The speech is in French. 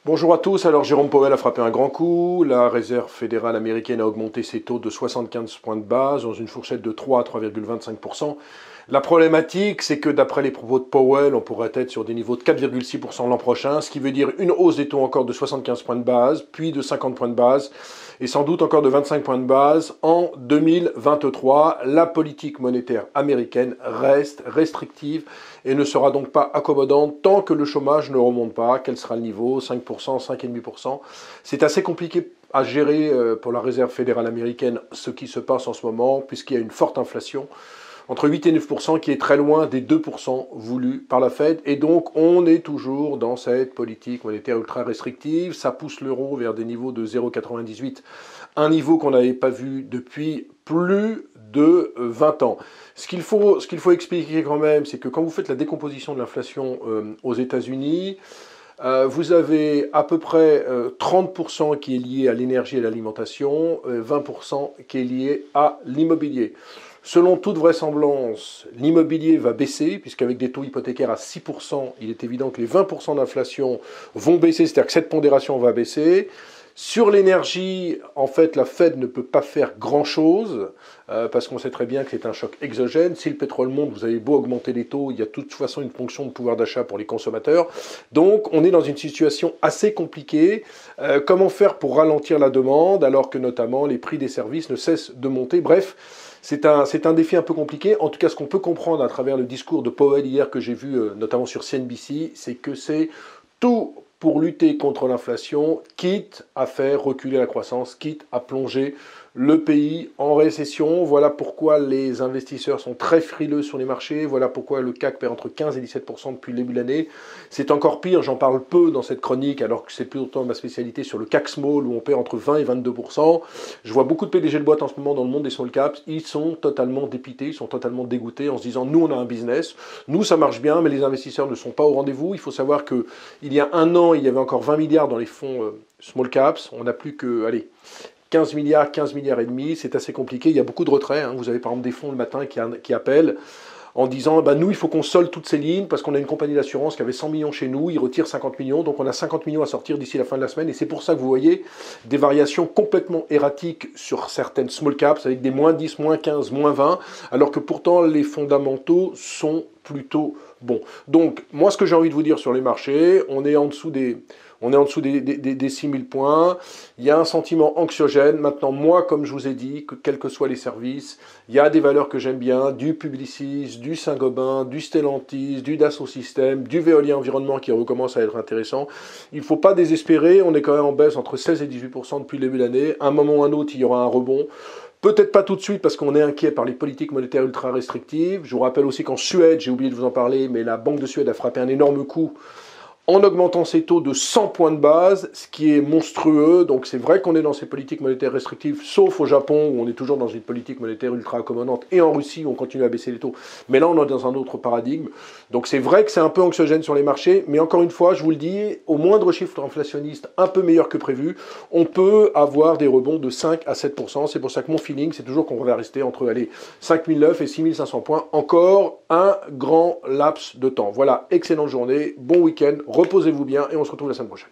Bonjour à tous, alors Jérôme Powell a frappé un grand coup, la réserve fédérale américaine a augmenté ses taux de 75 points de base dans une fourchette de 3 à 3,25%. La problématique, c'est que d'après les propos de Powell, on pourrait être sur des niveaux de 4,6% l'an prochain, ce qui veut dire une hausse des taux encore de 75 points de base, puis de 50 points de base, et sans doute encore de 25 points de base en 2023. La politique monétaire américaine reste restrictive et ne sera donc pas accommodante tant que le chômage ne remonte pas. Quel sera le niveau? 5%, 5,5%. C'est assez compliqué à gérer pour la Réserve fédérale américaine ce qui se passe en ce moment, puisqu'il y a une forte inflation entre 8 et 9%, qui est très loin des 2% voulus par la Fed. Et donc, on est toujours dans cette politique monétaire ultra restrictive. Ça pousse l'euro vers des niveaux de 0,98, un niveau qu'on n'avait pas vu depuis plus de 20 ans. Ce qu'il faut expliquer quand même, c'est que quand vous faites la décomposition de l'inflation aux États-Unis, vous avez à peu près 30% qui est lié à l'énergie et à l'alimentation, 20% qui est lié à l'immobilier. Selon toute vraisemblance, l'immobilier va baisser, puisqu'avec des taux hypothécaires à 6%, il est évident que les 20% d'inflation vont baisser, c'est-à-dire que cette pondération va baisser. Sur l'énergie, en fait, la Fed ne peut pas faire grand-chose, parce qu'on sait très bien que c'est un choc exogène. Si le pétrole monte, vous avez beau augmenter les taux, il y a de toute façon une fonction de pouvoir d'achat pour les consommateurs. Donc, on est dans une situation assez compliquée. Comment faire pour ralentir la demande, alors que notamment les prix des services ne cessent de monter? Bref, c'est un défi un peu compliqué. En tout cas, ce qu'on peut comprendre à travers le discours de Powell hier que j'ai vu notamment sur CNBC, c'est que c'est tout pour lutter contre l'inflation, quitte à faire reculer la croissance, quitte à plonger le pays en récession. Voilà pourquoi les investisseurs sont très frileux sur les marchés. Voilà pourquoi le CAC perd entre 15 et 17% depuis le début de l'année. C'est encore pire, j'en parle peu dans cette chronique, alors que c'est plutôt ma spécialité sur le CAC Small, où on perd entre 20 et 22%. Je vois beaucoup de PDG de boîtes en ce moment dans le monde des small caps. Ils sont totalement dépités, ils sont totalement dégoûtés en se disant, nous on a un business, nous ça marche bien, mais les investisseurs ne sont pas au rendez-vous. Il faut savoir qu'il y a un an, il y avait encore 20 milliards dans les fonds small caps. On n'a plus que, 15 milliards et demi, c'est assez compliqué. Il y a beaucoup de retraits. Vous avez par exemple des fonds le matin qui appellent en disant nous, il faut qu'on solde toutes ces lignes parce qu'on a une compagnie d'assurance qui avait 100 millions chez nous, ils retirent 50 millions, donc on a 50 millions à sortir d'ici la fin de la semaine. Et c'est pour ça que vous voyez des variations complètement erratiques sur certaines small caps avec des moins 10, moins 15, moins 20, alors que pourtant les fondamentaux sont plutôt bons. Donc, moi, ce que j'ai envie de vous dire sur les marchés, on est en dessous des 6000 points. Il y a un sentiment anxiogène. Maintenant, moi, comme je vous ai dit, que quels que soient les services, il y a des valeurs que j'aime bien, du Publicis, du Saint-Gobain, du Stellantis, du Dassault Systèmes, du Veolia Environnement qui recommence à être intéressant. Il ne faut pas désespérer. On est quand même en baisse entre 16 et 18% depuis le début de l'année. À un moment ou à un autre, il y aura un rebond. Peut-être pas tout de suite parce qu'on est inquiet par les politiques monétaires ultra restrictives. Je vous rappelle aussi qu'en Suède, j'ai oublié de vous en parler, mais la Banque de Suède a frappé un énorme coup en augmentant ses taux de 100 points de base, ce qui est monstrueux. Donc c'est vrai qu'on est dans ces politiques monétaires restrictives, sauf au Japon où on est toujours dans une politique monétaire ultra accommodante, et en Russie où on continue à baisser les taux. Mais là, on est dans un autre paradigme. Donc c'est vrai que c'est un peu anxiogène sur les marchés, mais encore une fois, je vous le dis, au moindre chiffre inflationniste un peu meilleur que prévu, on peut avoir des rebonds de 5 à 7%. C'est pour ça que mon feeling, c'est toujours qu'on va rester entre 5009 et 6500 points. Encore un grand laps de temps. Voilà, excellente journée, bon week-end, reposez-vous bien et on se retrouve la semaine prochaine.